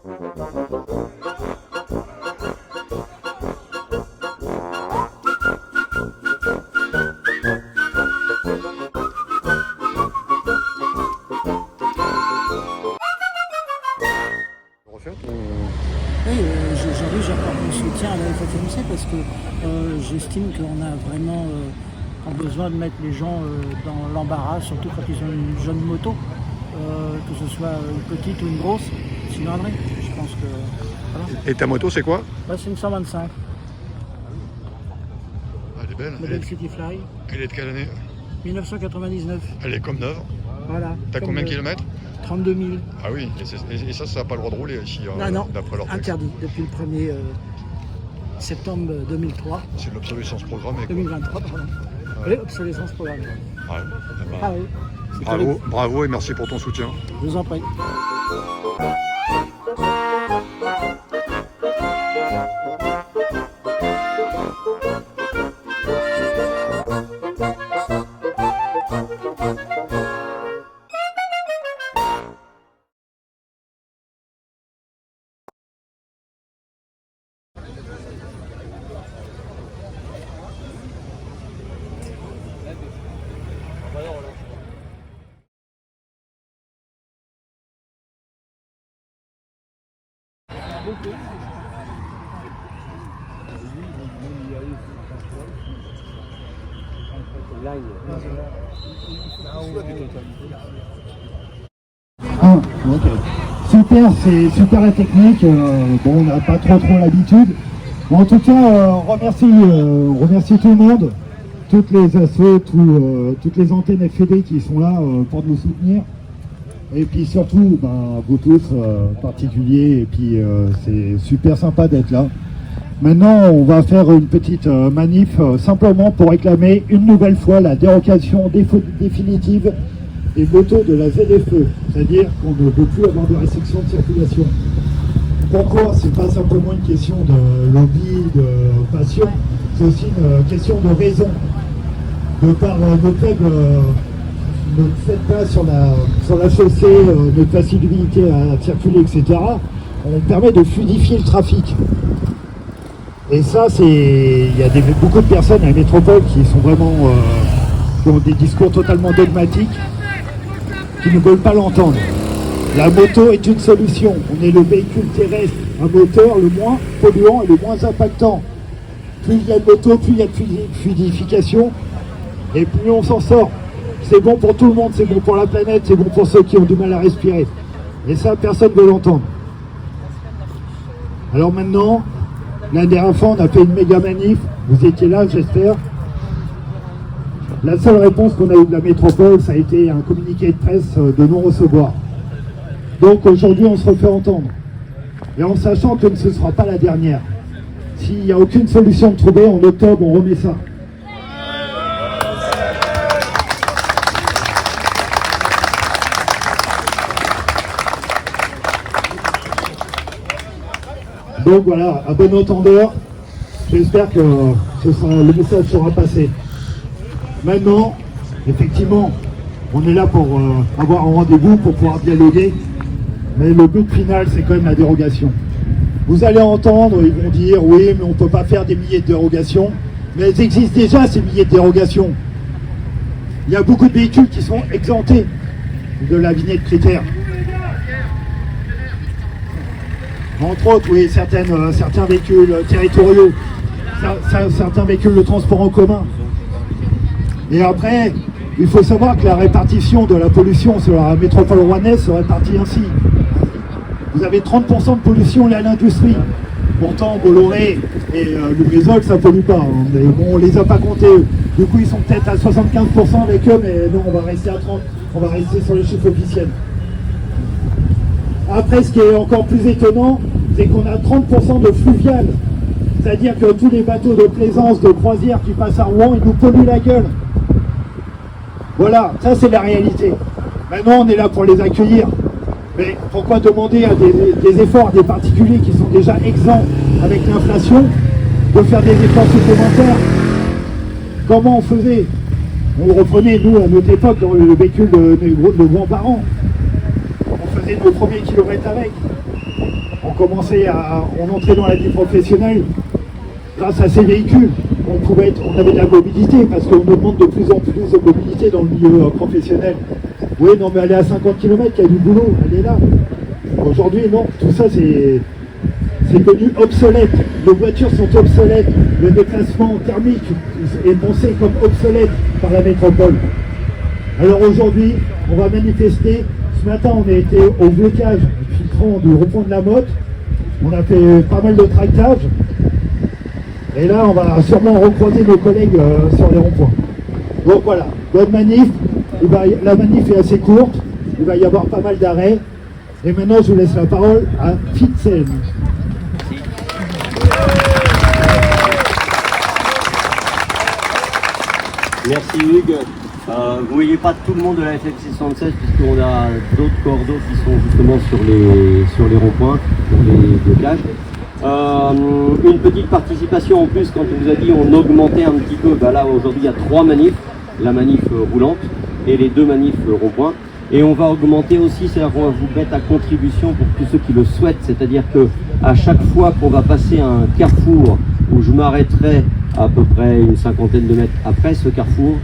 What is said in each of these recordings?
Oui, j'apporte mon soutien à la FFMC parce que j'estime qu'on a vraiment besoin de mettre les gens dans l'embarras, surtout quand ils ont une jeune moto, que ce soit une petite ou une grosse cylindrée. Je pense que. Voilà. Et ta moto, c'est quoi? C'est une 125. Elle est belle. Modèle Cityfly. Elle est de quelle année? 1999. Elle est comme neuve. Voilà. T'as combien de kilomètres? 32 000. Ah oui, et ça n'a pas le droit de rouler ici, Non, d'après leur texte. interdit depuis le 1er septembre 2003. C'est de l'obsolescence programmée. 2023, pardon. Oui, obsolescence programmée. Ouais. Ah oui. Bravo et merci pour ton soutien. Je vous en prie. Super, c'est super la technique. Bon, on n'a pas trop l'habitude. Bon, en tout cas, remercie tout le monde, toutes les assos, toutes les antennes FED qui sont là pour nous soutenir. Et puis surtout, vous tous particuliers, et puis c'est super sympa d'être là. Maintenant, on va faire une petite manif simplement pour réclamer une nouvelle fois la dérogation définitive des motos de la ZFE, c'est-à-dire qu'on ne peut plus avoir de restriction de circulation. Pourquoi? C'est pas simplement une question de lobby, de passion, c'est aussi une question de raison. De par notre place sur la chaussée, notre facilité à circuler, etc., on permet de fluidifier le trafic. Et ça, il y a beaucoup de personnes à la métropole qui sont vraiment, qui ont des discours totalement dogmatiques, qui ne veulent pas l'entendre. La moto est une solution. On est le véhicule terrestre, un moteur le moins polluant et le moins impactant. Plus il y a de moto, plus il y a de fluidification, et plus on s'en sort. C'est bon pour tout le monde, c'est bon pour la planète, c'est bon pour ceux qui ont du mal à respirer. Et ça, personne ne veut l'entendre. Alors maintenant, la dernière fois, on a fait une méga manif. Vous étiez là, j'espère. La seule réponse qu'on a eue de la métropole, ça a été un communiqué de presse de non-recevoir. Donc aujourd'hui, on se refait entendre. Et en sachant que ce ne sera pas la dernière. S'il n'y a aucune solution de trouver, en octobre, on remet ça. Donc voilà, à bon entendeur, j'espère que le message sera passé. Maintenant, effectivement, on est là pour avoir un rendez-vous, pour pouvoir dialoguer, mais le but final, c'est quand même la dérogation. Vous allez entendre, ils vont dire, oui, mais on ne peut pas faire des milliers de dérogations, mais elles existent déjà, ces milliers de dérogations. Il y a beaucoup de véhicules qui sont exemptés de la vignette critère. Entre autres, oui, certains véhicules territoriaux, certains véhicules de transport en commun. Et après, il faut savoir que la répartition de la pollution sur la métropole rouennaise se répartit ainsi. Vous avez 30% de pollution liée à l'industrie. Pourtant, Bolloré et Lubrizol, ça ne pollue pas. Hein. Mais bon, on ne les a pas comptés. Du coup, ils sont peut-être à 75% avec eux, mais non, on va rester à 30%. On va rester sur les chiffres officiels. Après, ce qui est encore plus étonnant, c'est qu'on a 30% de fluvial. C'est-à-dire que tous les bateaux de plaisance, de croisière qui passent à Rouen, ils nous polluent la gueule. Voilà, ça c'est la réalité. Maintenant, on est là pour les accueillir. Mais pourquoi demander à des efforts à des particuliers qui sont déjà exempts avec l'inflation de faire des efforts supplémentaires? Comment on faisait? On reprenait, nous, à notre époque, dans le véhicule de grands-parents. On faisait nos premiers kilomètres avec. on entrait dans la vie professionnelle grâce à ces véhicules. On avait de la mobilité parce qu'on nous demande de plus en plus de mobilité dans le milieu professionnel. Oui, non, mais elle est à 50 km, il y a du boulot, elle est là. Aujourd'hui, non, tout ça c'est devenu obsolète. Les voitures sont obsolètes. Le déplacement thermique est pensé comme obsolète par la métropole. Alors aujourd'hui, on va manifester. Ce matin, on a été au blocage filtrant du rond-point de la Motte. On a fait pas mal de tractage. Et là, on va sûrement recroiser nos collègues sur les ronds-points. Donc voilà, bonne manif. La manif est assez courte. Il va y avoir pas mal d'arrêts. Et maintenant, je vous laisse la parole à Fitsen. Merci Hugues. Vous voyez pas tout le monde de la FFC 76 puisqu'on a d'autres cordeaux qui sont justement sur les ronds-points, pour les blocages. Une petite participation en plus quand on vous a dit on augmentait un petit peu. Bah là aujourd'hui il y a 3 manifs, la manif roulante et les 2 manifs ronds-points. Et on va augmenter aussi, c'est-à-dire qu'on va vous mettre à contribution pour tous ceux qui le souhaitent, c'est-à-dire que à chaque fois qu'on va passer un carrefour où je m'arrêterai à peu près une 50aine de mètres après ce carrefour,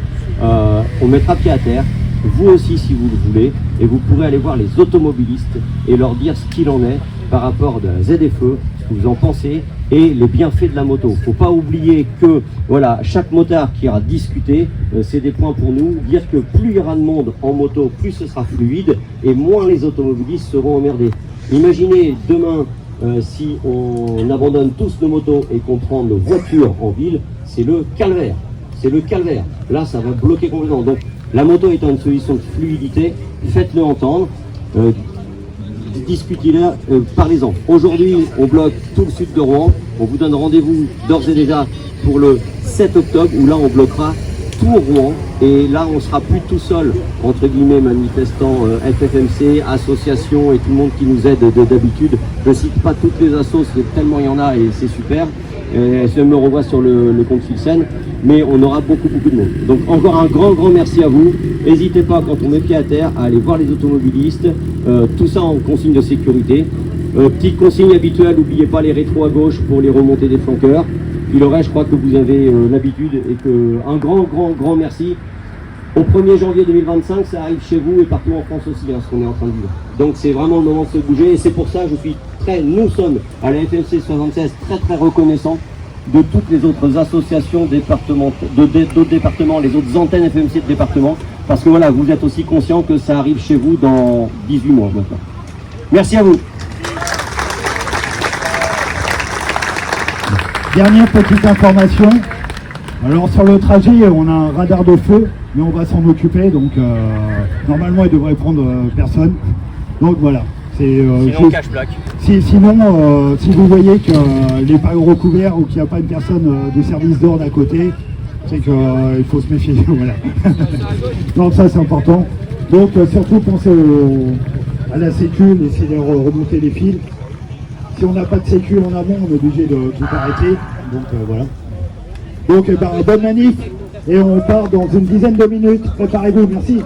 on mettra pied à terre, vous aussi si vous le voulez, et vous pourrez aller voir les automobilistes et leur dire ce qu'il en est par rapport de la ZFE, ce que vous en pensez et les bienfaits de la moto. Il ne faut pas oublier que voilà, chaque motard qui ira discuter, c'est des points pour nous, dire que plus il y aura de monde en moto, plus ce sera fluide et moins les automobilistes seront emmerdés. Imaginez demain si on abandonne tous nos motos et qu'on prend nos voitures en ville, c'est le calvaire. C'est le calvaire. Là, ça va bloquer complètement. Donc, la moto étant une solution de fluidité, faites-le entendre. Discutez-le, parlez-en. Aujourd'hui, on bloque tout le sud de Rouen. On vous donne rendez-vous d'ores et déjà pour le 7 octobre, où là, on bloquera tout Rouen. Et là, on sera plus tout seul, entre guillemets, manifestants, FFMC, associations et tout le monde qui nous aide d'habitude. Je ne cite pas toutes les assos, tellement il y en a et c'est super. Je me revois sur le compte Filsen, mais on aura beaucoup de monde. Donc encore un grand merci à vous. N'hésitez pas quand on met pied à terre à aller voir les automobilistes, tout ça en consigne de sécurité. Petite consigne habituelle, n'oubliez pas les rétros à gauche pour les remontées des flanqueurs. Puis le reste, je crois que vous avez l'habitude et que un grand merci. Au 1er janvier 2025, ça arrive chez vous et partout en France aussi, ce qu'on est en train de vivre. Donc c'est vraiment le moment de se bouger et c'est pour ça que nous sommes à la FFC 76 très reconnaissants de toutes les autres associations d'autres départements, les autres antennes FFMC de département, parce que voilà, vous êtes aussi conscients que ça arrive chez vous dans 18 mois maintenant. Merci à vous. Dernière petite information. Alors sur le trajet, on a un radar de feu, mais on va s'en occuper, donc normalement il devrait prendre personne. Donc voilà. Sinon cache-plaque. Sinon, si vous voyez qu'il n'est pas recouvert ou qu'il n'y a pas une personne de service d'ordre à côté, c'est qu'il faut se méfier. Voilà. Donc ça c'est important. Donc surtout pensez à la sécu, essayez de remonter les fils. Si on n'a pas de sécu en amont, on est obligé de tout arrêter. Donc voilà. Donc bonne manif et on part dans une dizaine de minutes. Préparez-vous, merci.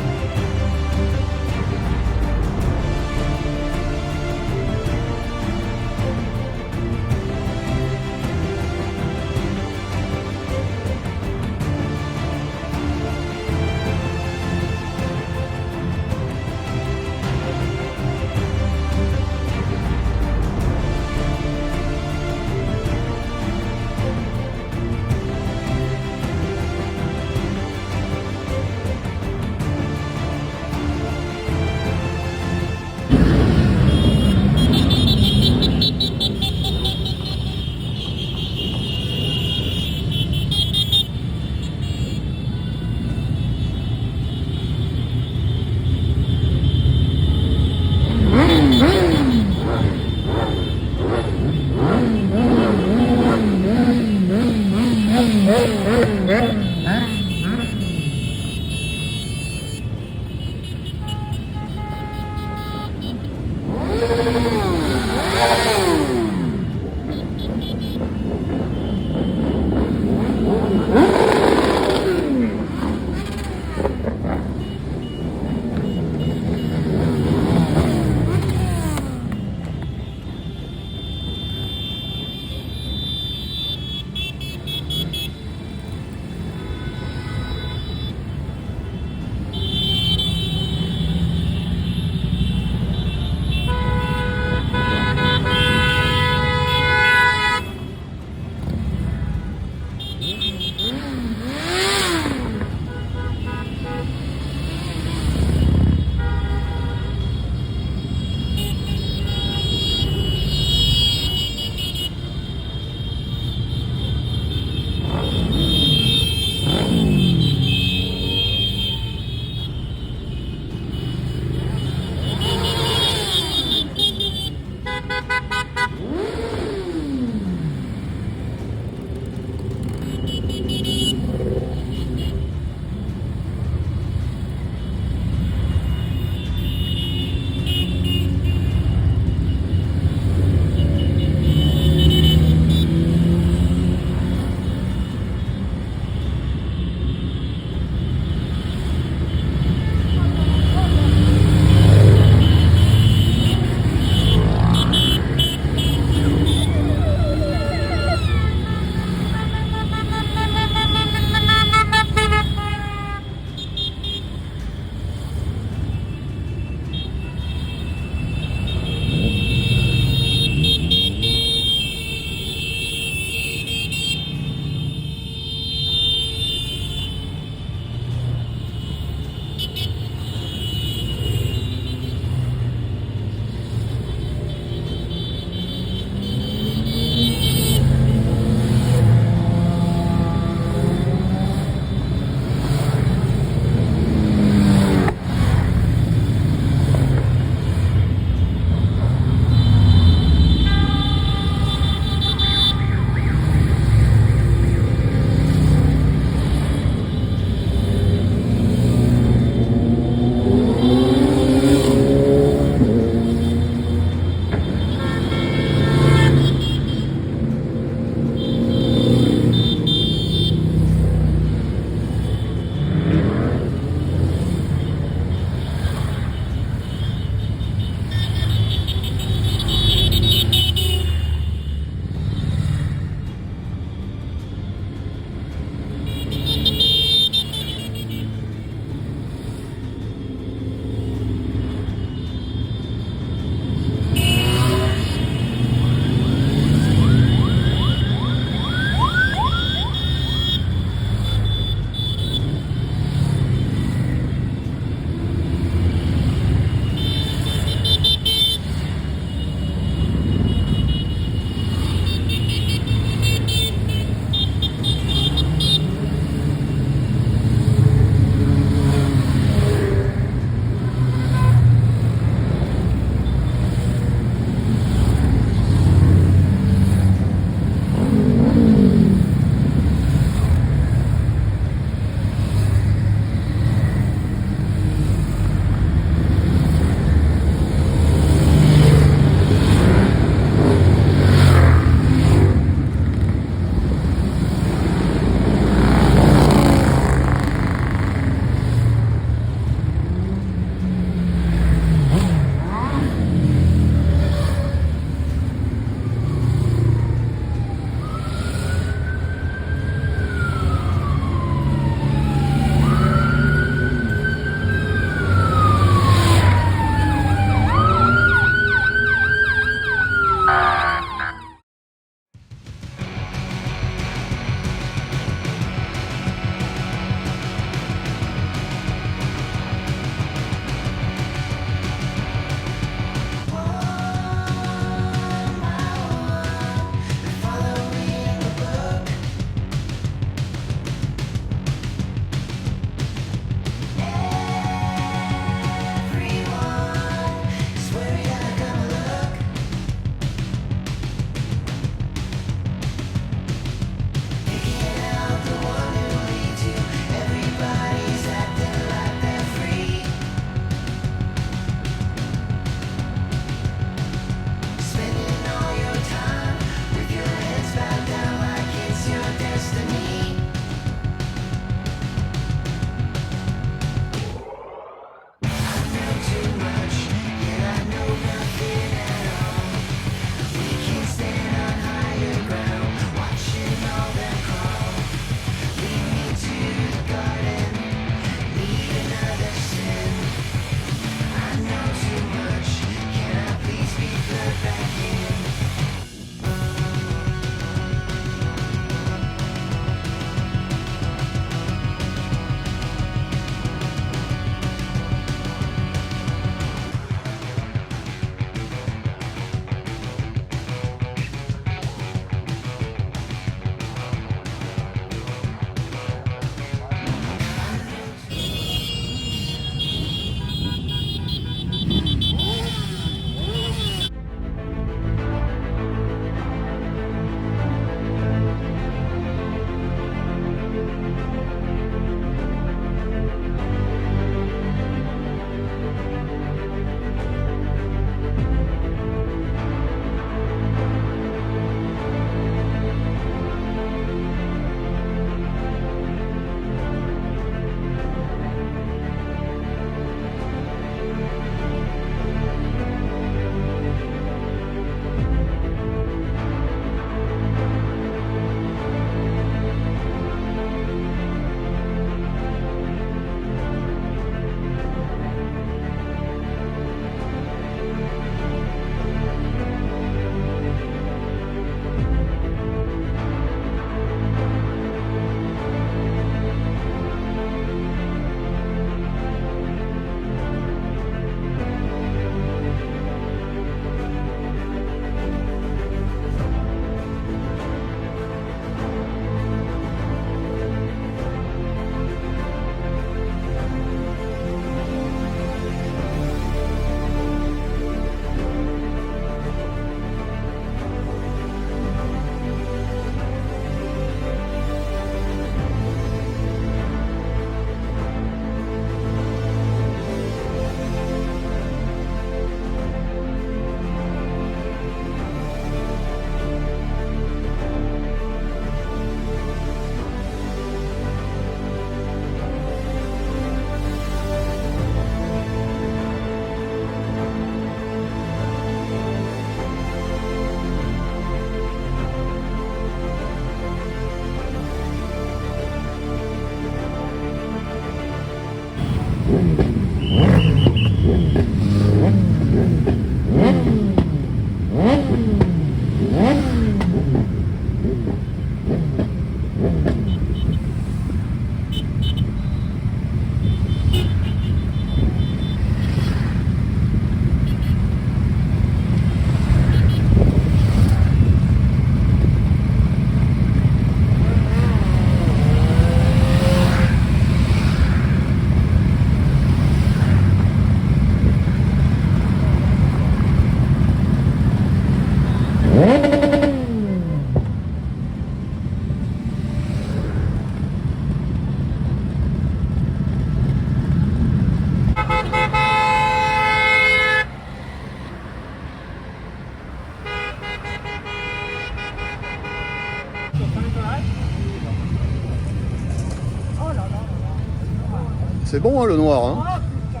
C'est bon, hein, le noir. Hein. Ah, putain.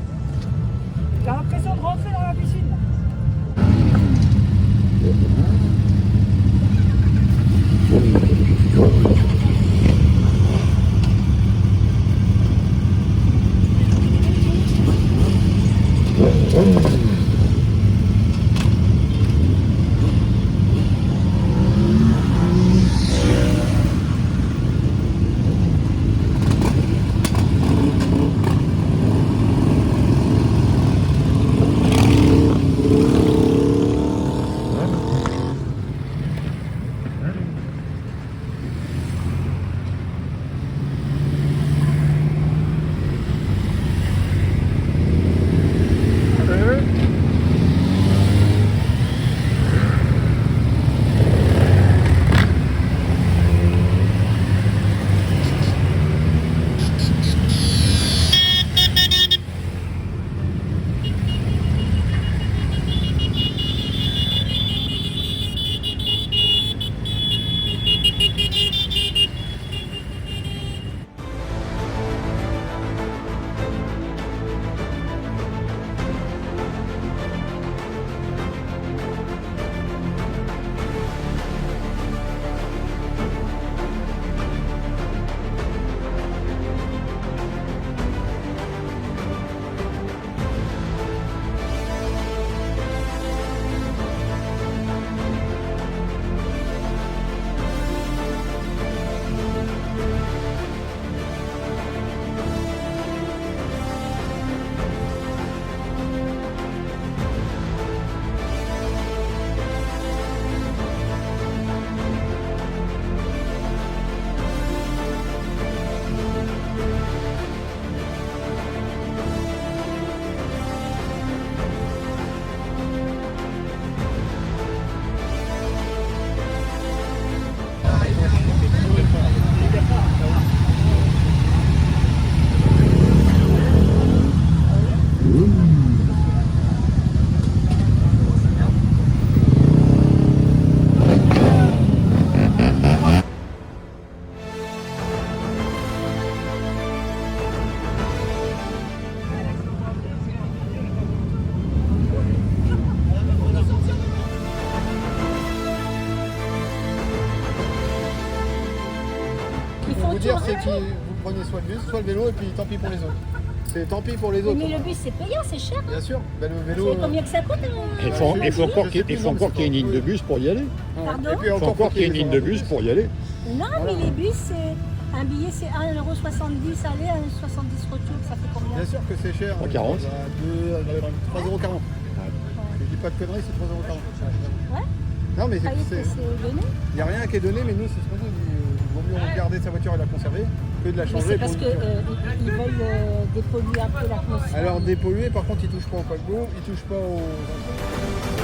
J'ai l'impression de rentrer dans la piscine. Dire, c'est que vous prenez soit le bus, soit le vélo, et puis tant pis pour les autres. C'est tant pis pour les autres. Mais le bus c'est payant, c'est cher. Bien sûr, ben, le Vous vélo. savez combien que ça coûte Il faut encore qu'il y ait une ligne de bus pour y aller. Pardon Et puis Il faut encore qu'il y ait une ligne de bus bus. pour y aller. Non, mais les bus, c'est un billet, c'est 1,70 € aller, 1,70 € retour. Ça fait combien? Bien sûr que c'est cher. 3,40. 3,40 €. Je dis pas de conneries, c'est 3,40 €. Ouais. Non, mais Croyez que c'est donné. il n'y a rien qui est donné, mais nous, c'est ce qu'on dit. Il vaut mieux garder sa voiture et la conserver que de la Mais changer. c'est pour parce une qu'ils voiture. veulent dépolluer un peu l'atmosphère. Alors, dépolluer, par contre, ils touchent pas au paquebot, ils touchent pas aux.